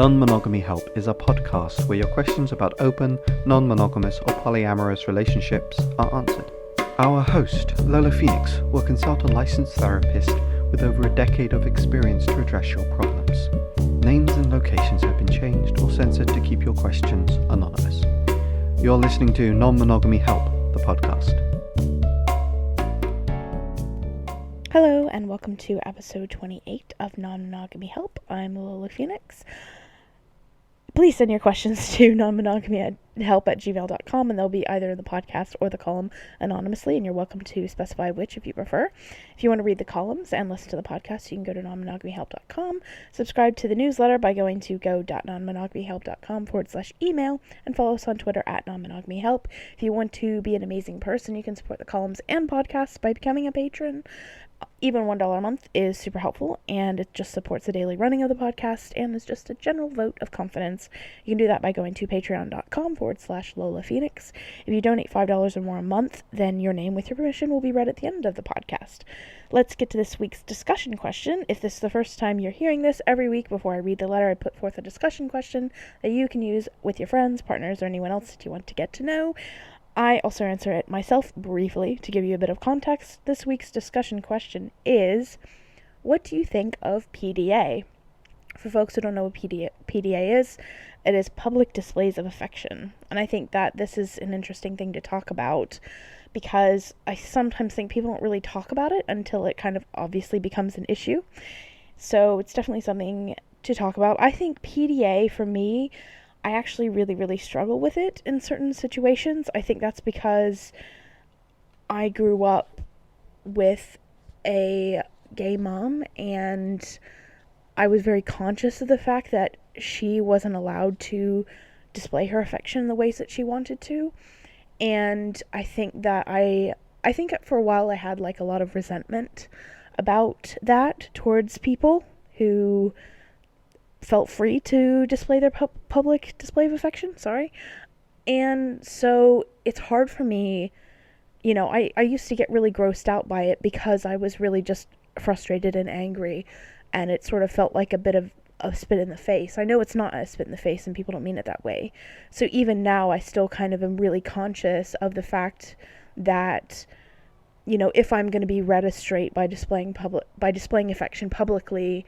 Non-Monogamy Help is a podcast where your questions about open, non-monogamous or polyamorous relationships are answered. Our host, Lola Phoenix, will consult a licensed therapist with over a decade of experience to address your problems. Names and locations have been changed or censored to keep your questions anonymous. You're listening to Non-Monogamy Help, the podcast. Hello and welcome to episode 28 of Non-Monogamy Help. I'm Lola Phoenix. Please send your questions to nonmonogamyhelp@gmail.com and they'll be either in the podcast or the column anonymously, and you're welcome to specify which if you prefer. If you want to read the columns and listen to the podcast, you can go to nonmonogamyhelp.com, subscribe to the newsletter by going to go.nonmonogamyhelp.com/email, and follow us on Twitter @nonmonogamyhelp. If you want to be an amazing person, you can support the columns and podcasts by becoming a patron. Even $1 a month is super helpful, and it just supports the daily running of the podcast and is just a general vote of confidence. You can do that by going to patreon.com/Lola Phoenix. If you donate $5 or more a month, then your name, with your permission, will be read at the end of the podcast. Let's get to this week's discussion question. If this is the first time you're hearing this, every week before I read the letter, I put forth a discussion question that you can use with your friends, partners, or anyone else that you want to get to know. I also answer it myself briefly to give you a bit of context. This week's discussion question is, what do you think of PDA? For folks who don't know what PDA is, it is public displays of affection. And I think that this is an interesting thing to talk about because I sometimes think people don't really talk about it until it kind of obviously becomes an issue. So it's definitely something to talk about. I think PDA, for me, I actually really struggle with it in certain situations. I think that's because I grew up with a gay mom, and I was very conscious of the fact that she wasn't allowed to display her affection in the ways that she wanted to. And I think that I think for a while I had like a lot of resentment about that towards people who felt free to display their public display of affection, and so it's hard for me, I used to get really grossed out by it because I was really just frustrated and angry, and it sort of felt like a bit of a spit in the face. I know it's not a spit in the face and people don't mean it that way, so even now I still kind of am really conscious of the fact that, if I'm going to be read as straight by displaying affection publicly,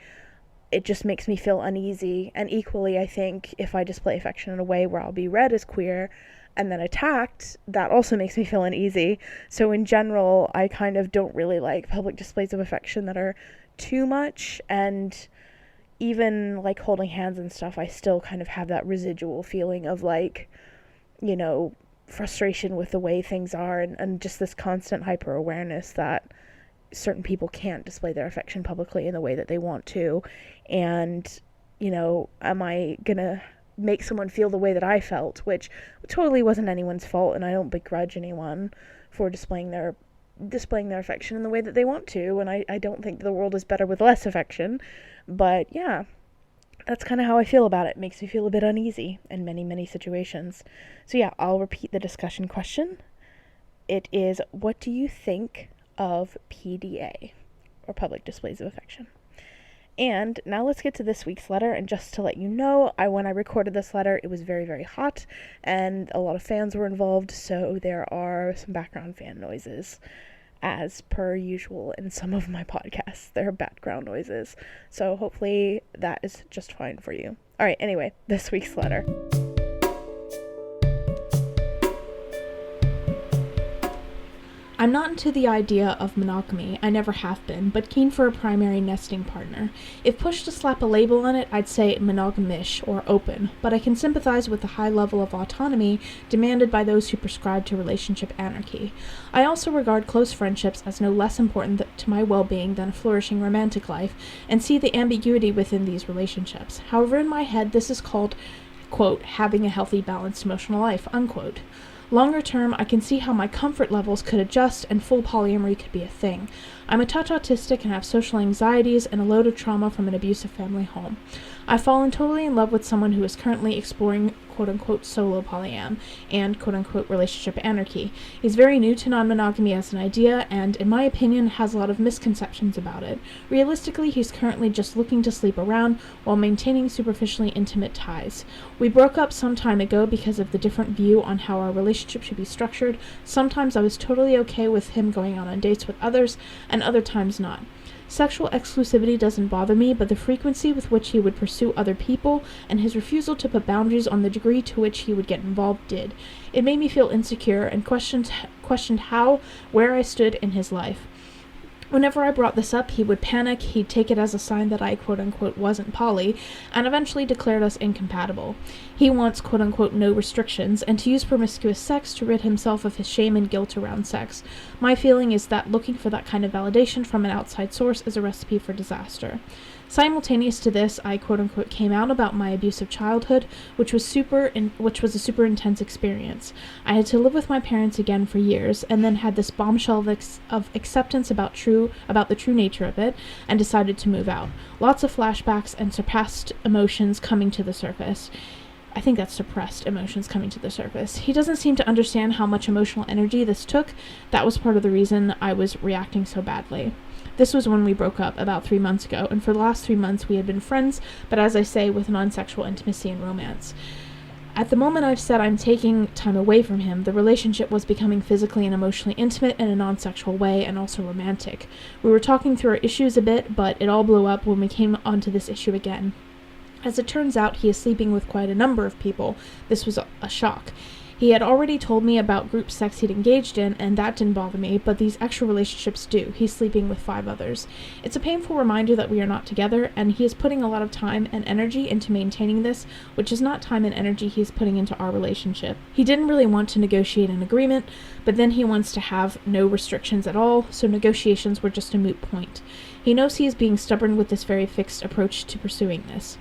it just makes me feel uneasy. And equally, I think if I display affection in a way where I'll be read as queer and then attacked, that also makes me feel uneasy. So in general, I kind of don't really like public displays of affection that are too much. And even like holding hands and stuff, I still kind of have that residual feeling of frustration with the way things are, and just this constant hyper awareness that certain people can't display their affection publicly in the way that they want to. And, am I gonna make someone feel the way that I felt, which totally wasn't anyone's fault, and I don't begrudge anyone for displaying their affection in the way that they want to, and I don't think the world is better with less affection, but yeah, that's kind of how I feel about it. It makes me feel a bit uneasy in many situations. So yeah, I'll repeat the discussion question. It is, what do you think of PDA, or public displays of affection? And now let's get to this week's letter. And just to let you know, when I recorded this letter, it was very hot and a lot of fans were involved, so there are some background fan noises, as per usual in some of my podcasts. There are background noises, so hopefully that is just fine for you. Alright, anyway, this week's letter. I'm not into the idea of monogamy, I never have been, but keen for a primary nesting partner. If pushed to slap a label on it, I'd say monogamish or open, but I can sympathize with the high level of autonomy demanded by those who prescribe to relationship anarchy. I also regard close friendships as no less important to my well-being than a flourishing romantic life, and see the ambiguity within these relationships. However, in my head, this is called, quote, having a healthy, balanced emotional life, unquote. Longer term, I can see how my comfort levels could adjust and full polyamory could be a thing. I'm a touch autistic and have social anxieties and a load of trauma from an abusive family home. I've fallen totally in love with someone who is currently exploring quote-unquote solo polyam and quote-unquote relationship anarchy. He's very new to non-monogamy as an idea, and in my opinion has a lot of misconceptions about it. Realistically, he's currently just looking to sleep around while maintaining superficially intimate ties. We broke up some time ago because of the different view on how our relationship should be structured. Sometimes I was totally okay with him going out on dates with others, and other times not. Sexual exclusivity doesn't bother me, but the frequency with which he would pursue other people and his refusal to put boundaries on the degree to which he would get involved did. It made me feel insecure and questioned where I stood in his life. Whenever I brought this up, he would panic, he'd take it as a sign that I quote-unquote wasn't poly, and eventually declared us incompatible. He wants quote-unquote no restrictions, and to use promiscuous sex to rid himself of his shame and guilt around sex. My feeling is that looking for that kind of validation from an outside source is a recipe for disaster. Simultaneous to this, I quote-unquote came out about my abusive childhood, which was a super intense experience. I had to live with my parents again for years, and then had this bombshell of acceptance about the true nature of it, and decided to move out. Lots of flashbacks and suppressed emotions coming to the surface. I think that's suppressed emotions coming to the surface. He doesn't seem to understand how much emotional energy this took. That was part of the reason I was reacting so badly. This was when we broke up about 3 months ago, and for the last 3 months we had been friends, but as I say, with non-sexual intimacy and romance. At the moment I've said I'm taking time away from him, the relationship was becoming physically and emotionally intimate in a non-sexual way, and also romantic. We were talking through our issues a bit, but it all blew up when we came onto this issue again. As it turns out, he is sleeping with quite a number of people. This was a shock. He had already told me about group sex he'd engaged in, and that didn't bother me, but these extra relationships do. He's sleeping with 5 others. It's a painful reminder that we are not together, and he is putting a lot of time and energy into maintaining this, which is not time and energy he is putting into our relationship. He didn't really want to negotiate an agreement, but then he wants to have no restrictions at all, so negotiations were just a moot point. He knows he is being stubborn with this very fixed approach to pursuing this.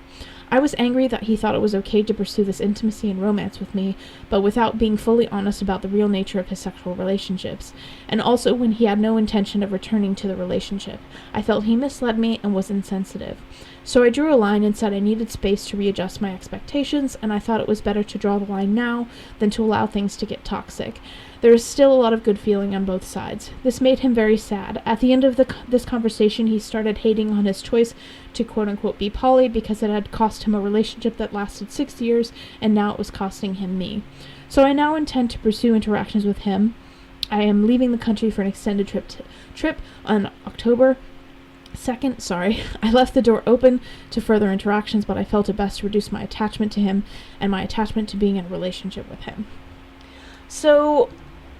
I was angry that he thought it was okay to pursue this intimacy and romance with me, but without being fully honest about the real nature of his sexual relationships, and also when he had no intention of returning to the relationship. I felt he misled me and was insensitive. So I drew a line and said I needed space to readjust my expectations, and I thought it was better to draw the line now than to allow things to get toxic. There is still a lot of good feeling on both sides. This made him very sad. At the end of this conversation, he started hating on his choice to quote-unquote be poly because it had cost him a relationship that lasted 6 years, and now it was costing him me. So I now intend to pursue interactions with him. I am leaving the country for an extended trip on October 2nd. I left the door open to further interactions, but I felt it best to reduce my attachment to him and my attachment to being in a relationship with him. So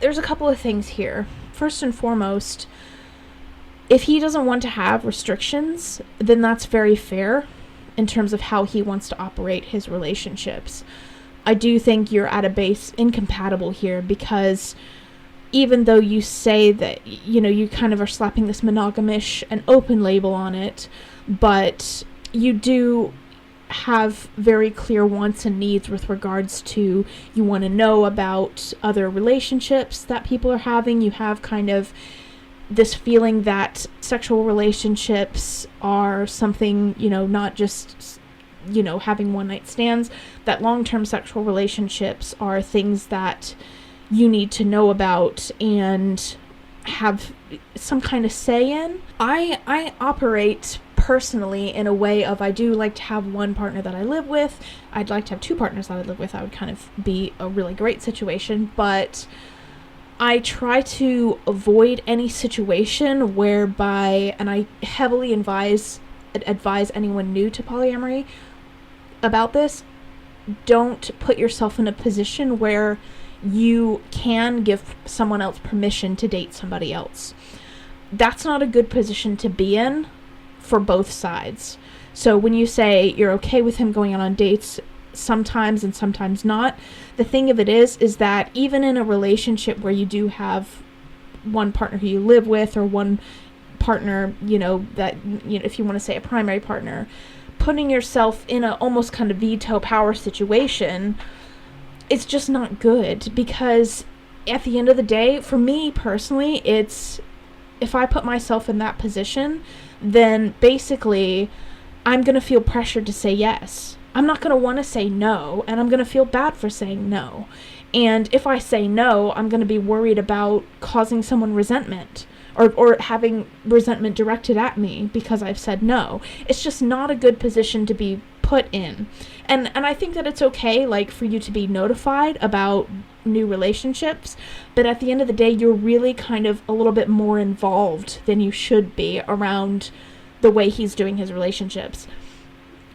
there's a couple of things here. First and foremost, if he doesn't want to have restrictions, then that's very fair in terms of how he wants to operate his relationships. I do think you're at a base incompatible here, because even though you say that, you kind of are slapping this monogamish and open label on it, but you do have very clear wants and needs with regards to, you want to know about other relationships that people are having. You have kind of this feeling that sexual relationships are something, not just, having one-night stands, that long-term sexual relationships are things that you need to know about and have some kind of say in. I operate personally in a way of, I do like to have one partner that I live with. I'd like to have 2 partners that I live with. That would kind of be a really great situation, but I try to avoid any situation whereby, and I heavily advise anyone new to polyamory about this, don't put yourself in a position where you can give someone else permission to date somebody else. That's not a good position to be in for both sides. So when you say you're okay with him going on dates sometimes and sometimes not, the thing of it is that even in a relationship where you do have one partner who you live with, or one partner, that, if you want to say a primary partner, putting yourself in a almost kind of veto power situation, it's just not good. Because at the end of the day, for me personally, it's, if I put myself in that position, then basically I'm going to feel pressured to say yes. I'm not going to want to say no, and I'm going to feel bad for saying no. And if I say no, I'm going to be worried about causing someone resentment or having resentment directed at me because I've said no. It's just not a good position to be put in. And I think that it's okay, like, for you to be notified about new relationships, but at the end of the day, you're really kind of a little bit more involved than you should be around the way he's doing his relationships.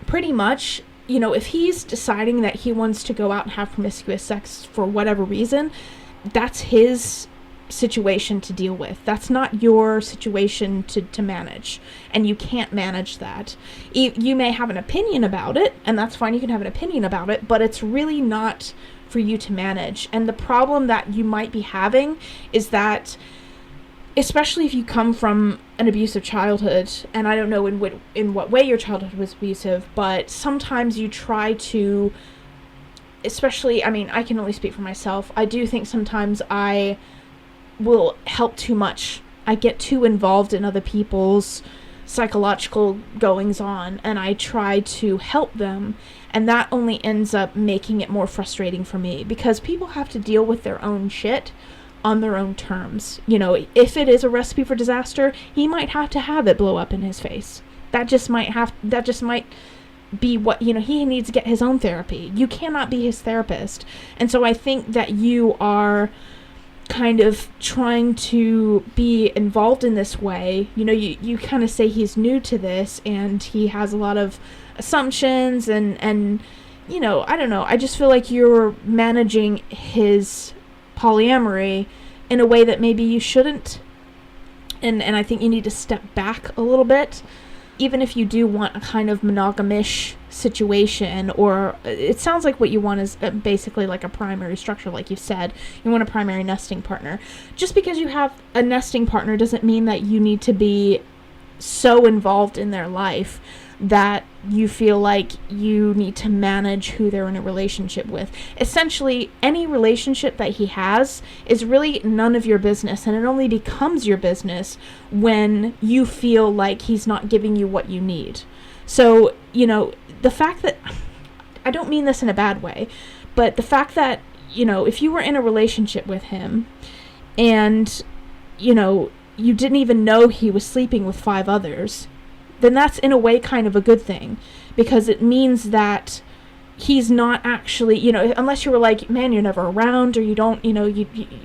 Pretty much, you know, if he's deciding that he wants to go out and have promiscuous sex for whatever reason, that's his situation to deal with. That's not your situation to manage, and you can't manage that. You may have an opinion about it, and that's fine, you can have an opinion about it, but it's really not for you to manage. And the problem that you might be having is that, especially if you come from an abusive childhood, and I don't know in what way your childhood was abusive, but sometimes you try to, especially, I mean, I can only speak for myself, I do think sometimes I will help too much. I get too involved in other people's psychological goings on, and I try to help them, and that only ends up making it more frustrating for me, because people have to deal with their own shit on their own terms. You know, if it is a recipe for disaster, he might have to have it blow up in his face. That just might be what, you know, he needs to get his own therapy. You cannot be his therapist. And so I think that you are kind of trying to be involved in this way. You know, you kind of say he's new to this and he has a lot of assumptions and you know, I don't know, I just feel like you're managing his polyamory in a way that maybe you shouldn't, and I think you need to step back a little bit. Even if you do want a kind of monogamish situation, or it sounds like what you want is basically like a primary structure, like you said, you want a primary nesting partner. Just because you have a nesting partner doesn't mean that you need to be so involved in their life that you feel like you need to manage who they're in a relationship with. Essentially, any relationship that he has is really none of your business, and it only becomes your business when you feel like he's not giving you what you need. So, you know, the fact that, I don't mean this in a bad way, but the fact that, you know, if you were in a relationship with him and, you know, you didn't even know he was sleeping with 5 others, then that's in a way kind of a good thing, because it means that he's not actually, you know, unless you were like, man, you're never around, or you don't, you know,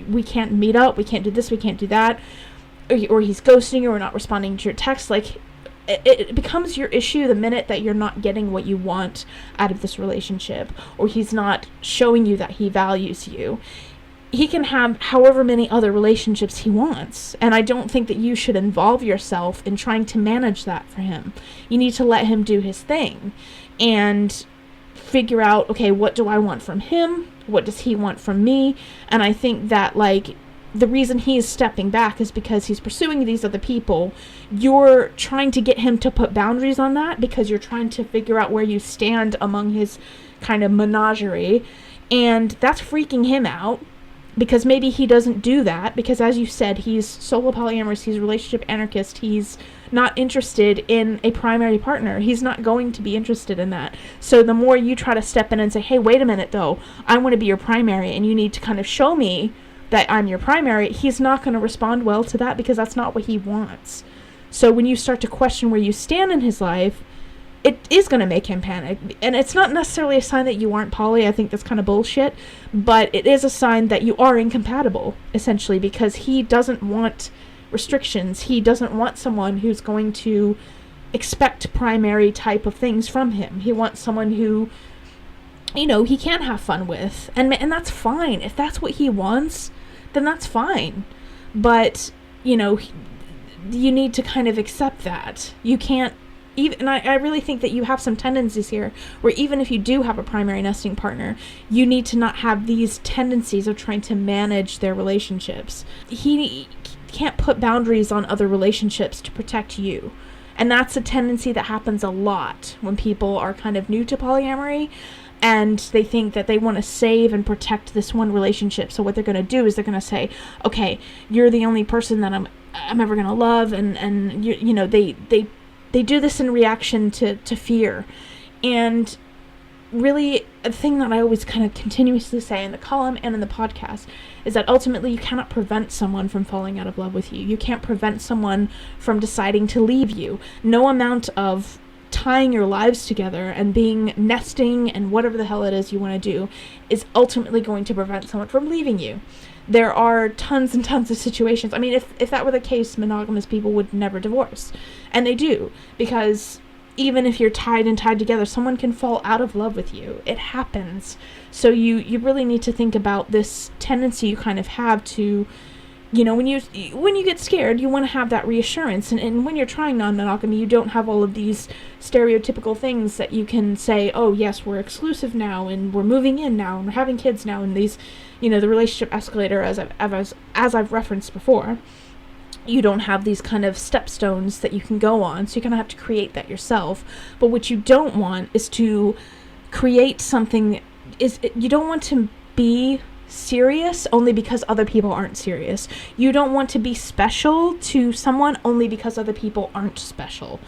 we can't meet up, we can't do this, we can't do that, or he's ghosting you or not responding to your text, like, it becomes your issue the minute that you're not getting what you want out of this relationship, or he's not showing you that he values you. He can have however many other relationships he wants, and I don't think that you should involve yourself in trying to manage that for him. You need to let him do his thing and figure out, okay, what do I want from him? What does he want from me? And I think that, like, the reason he's stepping back is because he's pursuing these other people. You're trying to get him to put boundaries on that because you're trying to figure out where you stand among his kind of menagerie, and that's freaking him out. Because maybe he doesn't do that, because as you said, he's solo polyamorous, he's a relationship anarchist, he's not interested in a primary partner, he's not going to be interested in that. So the more you try to step in and say, hey, wait a minute though, I want to be your primary and you need to kind of show me that I'm your primary, he's not going to respond well to that, because that's not what he wants. So when you start to question where you stand in his life, it is going to make him panic. And it's not necessarily a sign that you aren't poly. I think that's kind of bullshit. But it is a sign that you are incompatible, essentially, because he doesn't want restrictions. He doesn't want someone who's going to expect primary type of things from him. He wants someone who, you know, he can have fun with. And that's fine. If that's what he wants, then that's fine. But, you know, you need to kind of accept that. You can't, and I really think that you have some tendencies here where even if you do have a primary nesting partner, you need to not have these tendencies of trying to manage their relationships. He can't put boundaries on other relationships to protect you. And that's a tendency that happens a lot when people are kind of new to polyamory and they think that they want to save and protect this one relationship. So what they're going to do is they're going to say, okay, you're the only person that I'm ever going to love, and you know, they do this in reaction to fear. And really, a thing that I always kind of continuously say in the column and in the podcast is that ultimately you cannot prevent someone from falling out of love with you. You can't prevent someone from deciding to leave you. No amount of tying your lives together and being nesting and whatever the hell it is you want to do is ultimately going to prevent someone from leaving you. There are tons and tons of situations. I mean, if that were the case, monogamous people would never divorce. And they do, because even if you're tied together, someone can fall out of love with you. It happens. So you really need to think about this tendency you kind of have to, when you get scared, you want to have that reassurance. And when you're trying non-monogamy, you don't have all of these stereotypical things that you can say, oh, yes, we're exclusive now, and we're moving in now, and we're having kids now, and these, the relationship escalator, as I've referenced before. You don't have these kind of stepstones that you can go on, so you kind of have to create that yourself. But what you don't want is to create something, you don't want to be serious only because other people aren't serious. You don't want to be special to someone only because other people aren't special.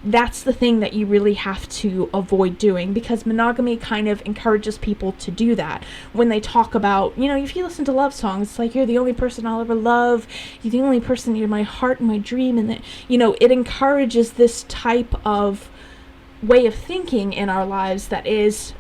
That's the thing that you really have to avoid doing, because monogamy kind of encourages people to do that. When they talk about, if you listen to love songs, it's like, you're the only person I'll ever love, you're the only person, you're my heart and my dream, and that, it encourages this type of way of thinking in our lives that is,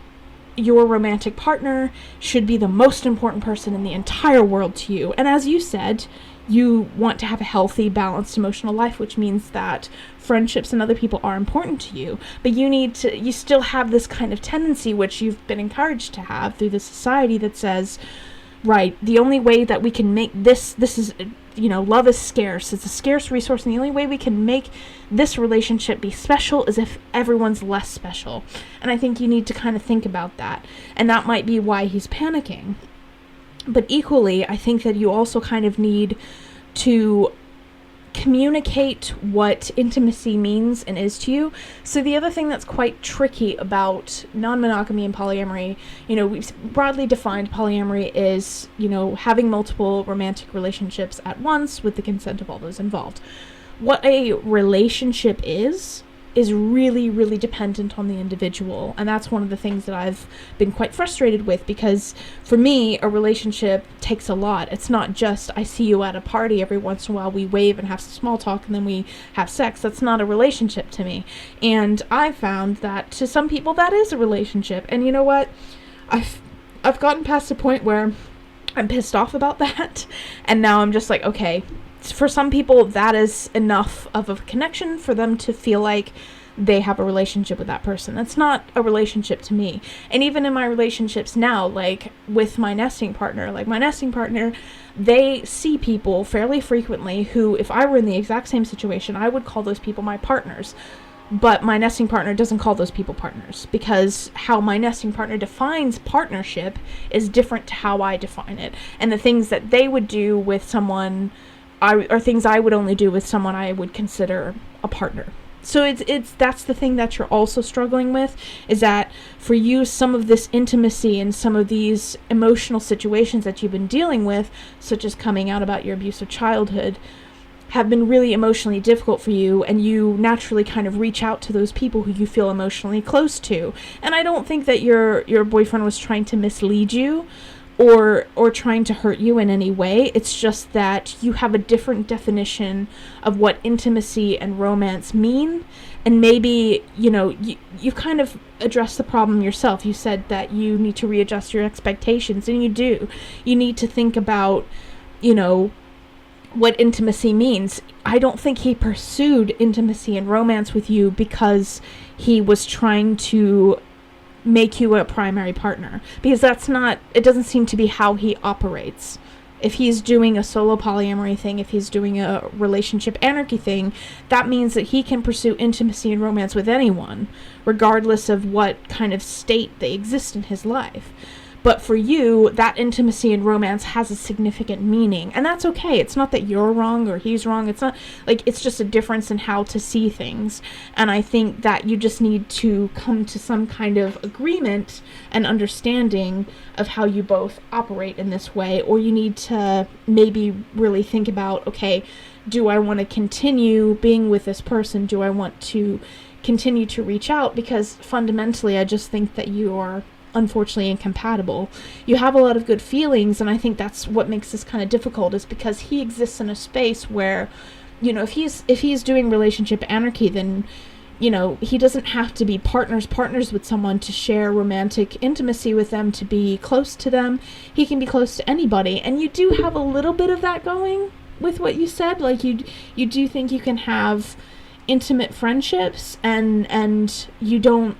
your romantic partner should be the most important person in the entire world to you. And as you said, you want to have a healthy, balanced emotional life, which means that friendships and other people are important to you. But you still have this kind of tendency, which you've been encouraged to have through the society, that says, right, the only way that we can make this is, love is scarce. It's a scarce resource, and the only way we can make this relationship be special is if everyone's less special. And I think you need to kind of think about that. And that might be why he's panicking. But equally, I think that you also kind of need to communicate what intimacy means and is to you. So the other thing that's quite tricky about non-monogamy and polyamory, we've broadly defined polyamory is, having multiple romantic relationships at once with the consent of all those involved. What a relationship is really, really dependent on the individual. And that's one of the things that I've been quite frustrated with, because for me, a relationship takes a lot. It's not just, I see you at a party every once in a while, we wave and have some small talk, and then we have sex. That's not a relationship to me. And I found that to some people, that is a relationship. And you know what? I've gotten past the point where I'm pissed off about that. And now I'm just like, okay, for some people, that is enough of a connection for them to feel like they have a relationship with that person. That's not a relationship to me. And even in my relationships now, like with my nesting partner, they see people fairly frequently who, if I were in the exact same situation, I would call those people my partners. But my nesting partner doesn't call those people partners, because how my nesting partner defines partnership is different to how I define it. And the things that they would do with someone are things I would only do with someone I would consider a partner. So that's the thing that you're also struggling with, is that for you, some of this intimacy and some of these emotional situations that you've been dealing with, such as coming out about your abusive childhood, have been really emotionally difficult for you, and you naturally kind of reach out to those people who you feel emotionally close to. And I don't think that your boyfriend was trying to mislead you or trying to hurt you in any way. It's just that you have a different definition of what intimacy and romance mean, and maybe, you kind of addressed the problem yourself. You said that you need to readjust your expectations, and you do. You need to think about, what intimacy means. I don't think he pursued intimacy and romance with you because he was trying to make you a primary partner, because it doesn't seem to be how he operates. If he's doing a solo polyamory thing, if he's doing a relationship anarchy thing, that means that he can pursue intimacy and romance with anyone, regardless of what kind of state they exist in his life. But for you, that intimacy and romance has a significant meaning, and that's okay. It's not that you're wrong or he's wrong. It's not it's just a difference in how to see things. And I think that you just need to come to some kind of agreement and understanding of how you both operate in this way, or you need to maybe really think about, okay, do I want to continue being with this person? Do I want to continue to reach out, because fundamentally I just think that you are unfortunately incompatible. You have a lot of good feelings, and I think that's what makes this kind of difficult, is because he exists in a space where, if he's doing relationship anarchy, then he doesn't have to be partners with someone to share romantic intimacy with them, to be close to them. He can be close to anybody. And you do have a little bit of that going with what you said. Like, you do think you can have intimate friendships, and you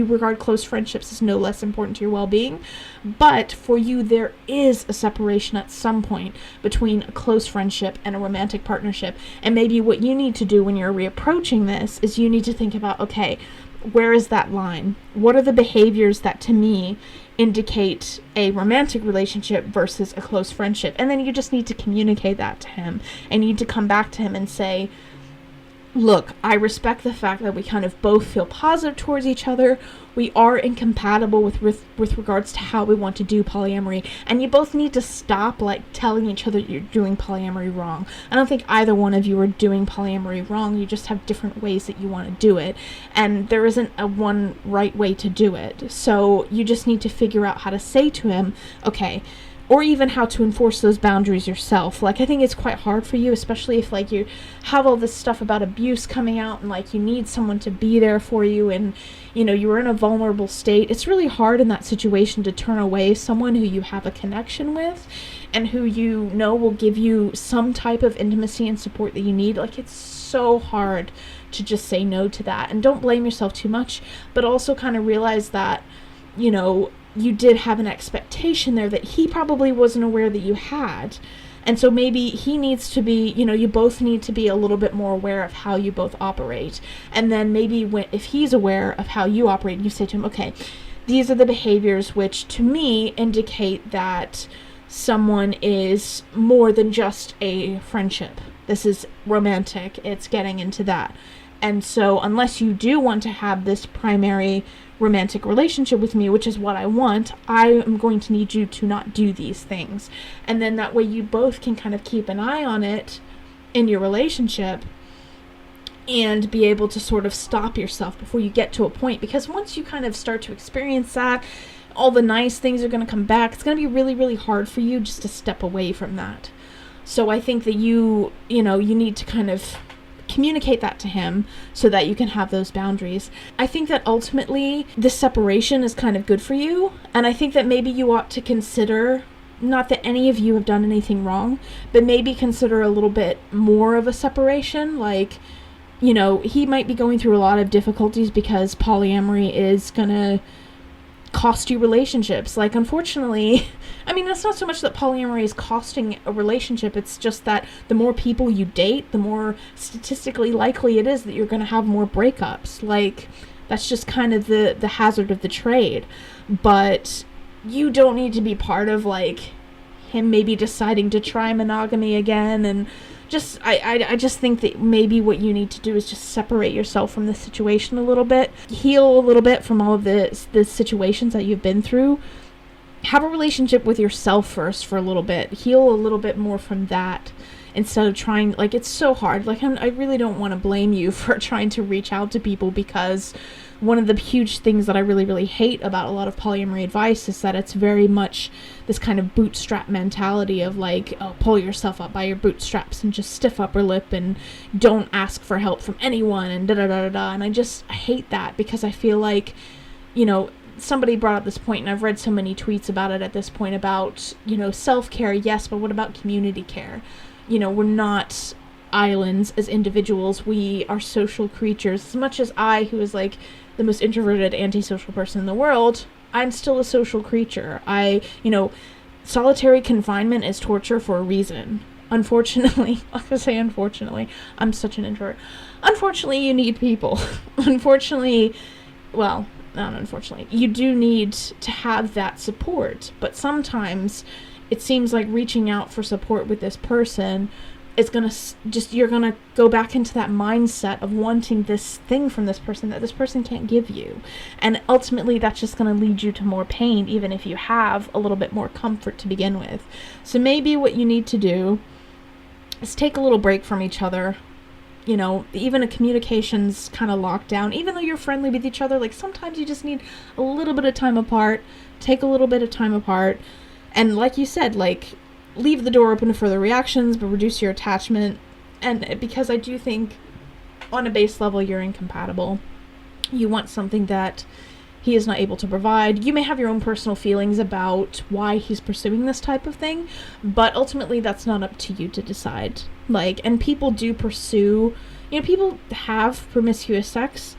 regard close friendships as no less important to your well-being. But for you, there is a separation at some point between a close friendship and a romantic partnership. And maybe what you need to do when you're reapproaching this is you need to think about, okay, where is that line? What are the behaviors that to me indicate a romantic relationship versus a close friendship? And then you just need to communicate that to him, and you need to come back to him and say, look, I respect the fact that we kind of both feel positive towards each other. We are incompatible with regards to how we want to do polyamory. And you both need to stop, telling each other you're doing polyamory wrong. I don't think either one of you are doing polyamory wrong. You just have different ways that you want to do it. And there isn't a one right way to do it. So you just need to figure out how to say to him, okay, or even how to enforce those boundaries yourself. I think it's quite hard for you, especially if, you have all this stuff about abuse coming out, and, you need someone to be there for you, and, you're in a vulnerable state. It's really hard in that situation to turn away someone who you have a connection with, and who will give you some type of intimacy and support that you need. It's so hard to just say no to that. And don't blame yourself too much, but also kind of realize that, you did have an expectation there that he probably wasn't aware that you had. And so maybe he needs to be, you both need to be a little bit more aware of how you both operate. And then maybe if he's aware of how you operate, you say to him, okay, these are the behaviors which to me indicate that someone is more than just a friendship. This is romantic. It's getting into that. And so unless you do want to have this primary romantic relationship with me, which is what I want, I am going to need you to not do these things. And then that way you both can kind of keep an eye on it in your relationship, and be able to sort of stop yourself before you get to a point. Because once you kind of start to experience that, all the nice things are going to come back. It's going to be really, really hard for you just to step away from that. So I think that you need to kind of communicate that to him so that you can have those boundaries. I think that ultimately this separation is kind of good for you, and I think that maybe you ought to consider, not that any of you have done anything wrong, but maybe consider a little bit more of a separation. He might be going through a lot of difficulties because polyamory is gonna cost you relationships. Unfortunately, it's not so much that polyamory is costing a relationship, it's just that the more people you date, the more statistically likely it is that you're going to have more breakups. That's just kind of the hazard of the trade. But you don't need to be part of, him maybe deciding to try monogamy again. And I just think that maybe what you need to do is just separate yourself from the situation a little bit, heal a little bit from all of the situations that you've been through. Have a relationship with yourself first for a little bit, heal a little bit more from that, instead of trying, it's so hard. I really don't want to blame you for trying to reach out to people, because one of the huge things that I really, really hate about a lot of polyamory advice is that it's very much this kind of bootstrap mentality of pull yourself up by your bootstraps and just stiff upper lip and don't ask for help from anyone and da-da-da-da-da. And I hate that, because I feel somebody brought up this point, and I've read so many tweets about it at this point, about, self-care, yes, but what about community care? We're not islands as individuals. We are social creatures. As much as I, who is the most introverted, antisocial person in the world, I'm still a social creature. Solitary confinement is torture for a reason. Unfortunately, I'm going to say unfortunately, I'm such an introvert. Unfortunately, you need people. Unfortunately, you do need to have that support. But sometimes it seems like reaching out for support with this person is going to you're going to go back into that mindset of wanting this thing from this person that this person can't give you. And ultimately, that's just going to lead you to more pain, even if you have a little bit more comfort to begin with. So maybe what you need to do is take a little break from each other. even a communications kind of lockdown, even though you're friendly with each other, like sometimes you just need a little bit of time apart, take a little bit of time apart, and like you said, like leave the door open to further reactions, but reduce your attachment. And because I do think on a base level you're incompatible. You want something that he is not able to provide. You may have your own personal feelings about why he's pursuing this type of thing, but ultimately that's not up to you to decide. Like, and people do pursue, people have promiscuous sex,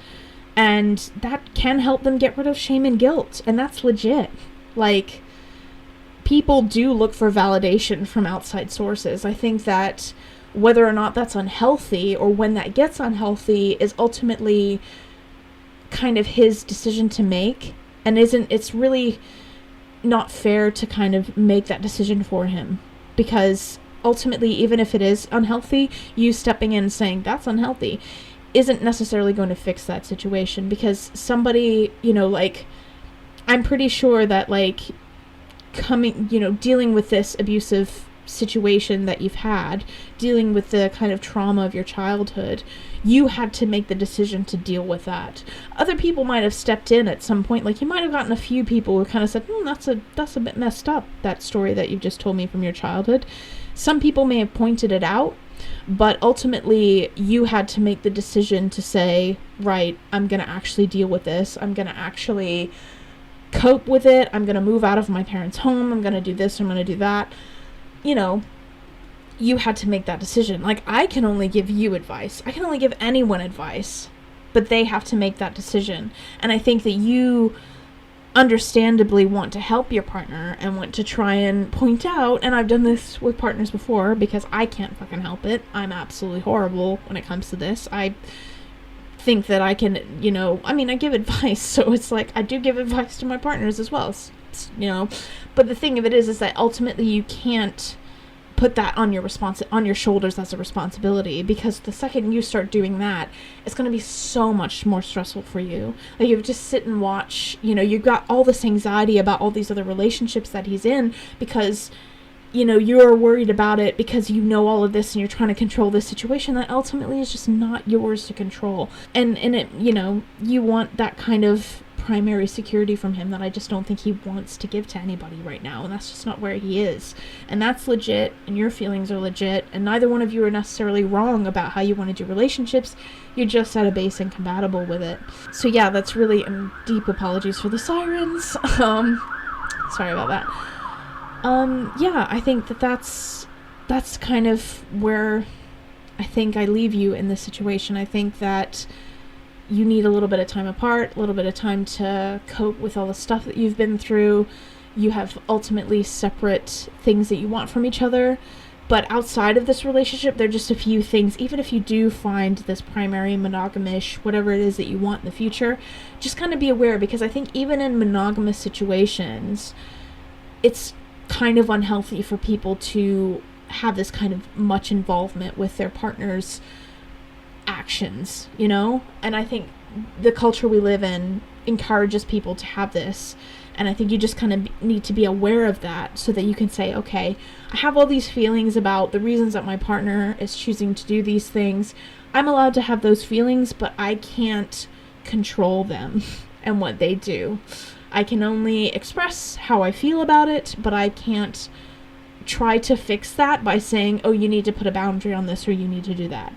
and that can help them get rid of shame and guilt, and that's legit. Like, people do look for validation from outside sources. I think that whether or not that's unhealthy, or when that gets unhealthy, is ultimately kind of his decision to make, and it's really not fair to kind of make that decision for him, because ultimately, even if it is unhealthy, you stepping in and saying that's unhealthy isn't necessarily going to fix that situation, because somebody, like, I'm pretty sure that, like, dealing with this abusive situation that you've had, dealing with the kind of trauma of your childhood, you had to make the decision to deal with that. Other people might have stepped in at some point. Like, you might have gotten a few people who kind of said, that's a bit messed up, that story that you've just told me from your childhood. Some people may have pointed it out, but ultimately you had to make the decision to say, right, I'm going to actually deal with this. I'm going to actually cope with it. I'm going to move out of my parents' home. I'm going to do this. I'm going to do that. You had to make that decision. Like, I can only give you advice. I can only give anyone advice, but they have to make that decision. And I think that you understandably want to help your partner and want to try and point out, and I've done this with partners before because I can't fucking help it. I'm absolutely horrible when it comes to this. I think that I can, I give advice, so it's like I do give advice to my partners as well, but the thing of it is that ultimately you can't put that on your shoulders as a responsibility, because the second you start doing that, it's going to be so much more stressful for you. Like, you just sit and watch, you've got all this anxiety about all these other relationships that he's in, because you're worried about it, because all of this and you're trying to control this situation that ultimately is just not yours to control. And it, you want that kind of primary security from him that I just don't think he wants to give to anybody right now, and that's just not where he is. And that's legit, and your feelings are legit, and neither one of you are necessarily wrong about how you want to do relationships. You're just at a base incompatible with it. So yeah, that's really, deep apologies for the sirens. Sorry about that. Yeah, I think that's kind of where I think I leave you in this situation. I think that you need a little bit of time apart, a little bit of time to cope with all the stuff that you've been through. You have ultimately separate things that you want from each other, but outside of this relationship, there are just a few things. Even if you do find this primary monogamish, whatever it is that you want in the future, just kind of be aware, because I think even in monogamous situations, it's kind of unhealthy for people to have this kind of much involvement with their partner's actions, and I think the culture we live in encourages people to have this, and I think you just kind of need to be aware of that, so that you can say, okay, I have all these feelings about the reasons that my partner is choosing to do these things. I'm allowed to have those feelings, but I can't control them and what they do. I can only express how I feel about it, but I can't try to fix that by saying, oh, you need to put a boundary on this, or you need to do that.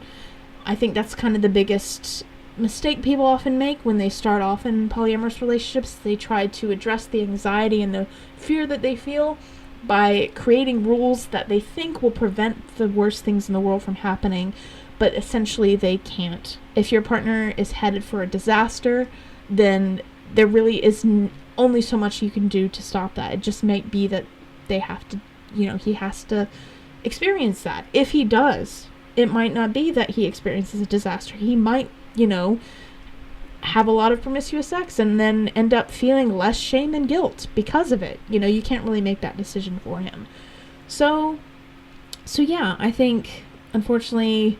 I think that's kind of the biggest mistake people often make when they start off in polyamorous relationships. They try to address the anxiety and the fear that they feel by creating rules that they think will prevent the worst things in the world from happening, but essentially they can't. If your partner is headed for a disaster, then there really is only so much you can do to stop that. It just might be that they have to, he has to experience that. If he does, it might not be that he experiences a disaster. He might, have a lot of promiscuous sex and then end up feeling less shame and guilt because of it. You can't really make that decision for him. So yeah, I think, unfortunately,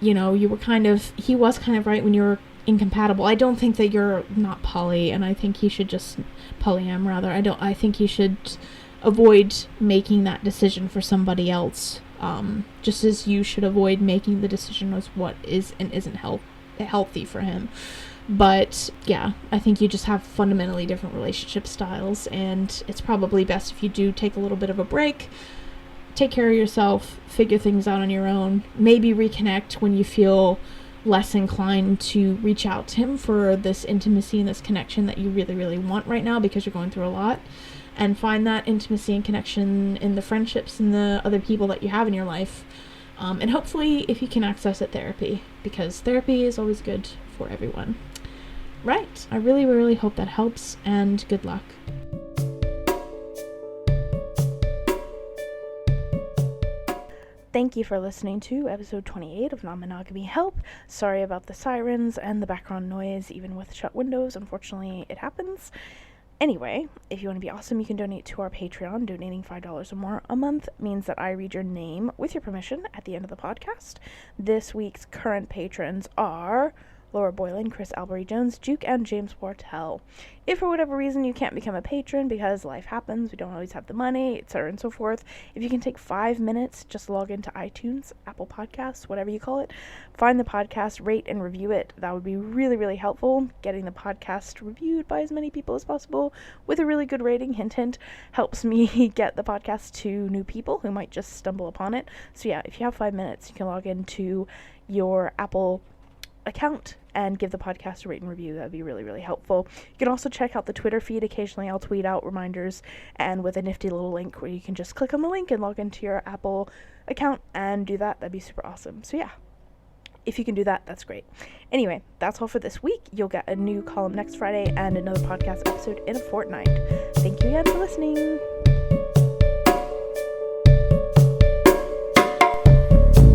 he was kind of right when you were incompatible. I don't think that you're not poly, and I think he should just I think he should avoid making that decision for somebody else. just as you should avoid making the decision as what is and isn't healthy for him. But yeah, I think you just have fundamentally different relationship styles, and it's probably best if you do take a little bit of a break, take care of yourself, figure things out on your own, maybe reconnect when you feel less inclined to reach out to him for this intimacy and this connection that you really, really want right now because you're going through a lot, and find that intimacy and connection in the friendships and the other people that you have in your life. And hopefully if you can access it, therapy, because therapy is always good for everyone. Right. I really, really hope that helps, and good luck. Thank you for listening to episode 28 of Non-Monogamy Help. Sorry about the sirens and the background noise, even with shut windows. Unfortunately, it happens. Anyway, if you want to be awesome, you can donate to our Patreon. Donating $5 or more a month means that I read your name, with your permission, at the end of the podcast. This week's current patrons are Laura Boylan, Chris Albury-Jones, Duke, and James Wartell. If for whatever reason you can't become a patron because life happens, we don't always have the money, etc. and so forth, if you can take 5 minutes, just log into iTunes, Apple Podcasts, whatever you call it, find the podcast, rate and review it. That would be really, really helpful. Getting the podcast reviewed by as many people as possible with a really good rating, hint, hint, helps me get the podcast to new people who might just stumble upon it. So yeah, if you have 5 minutes, you can log into your Apple account and give the podcast a rate and review. That would be really, really helpful. You can also check out the Twitter feed. Occasionally I'll tweet out reminders, and with a nifty little link where you can just click on the link and log into your Apple account and do that. That'd be super awesome. So yeah, if you can do that, that's great. Anyway, that's all for this week. You'll get a new column next Friday and another podcast episode in a fortnight. Thank you again for listening.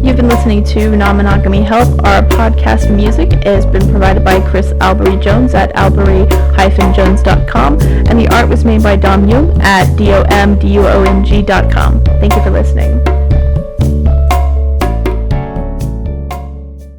You've been listening to Non-Monogamy Help. Our podcast music has been provided by Chris Albury-Jones at albury-jones.com, and the art was made by Dom Young at domduong.com. Thank you for listening.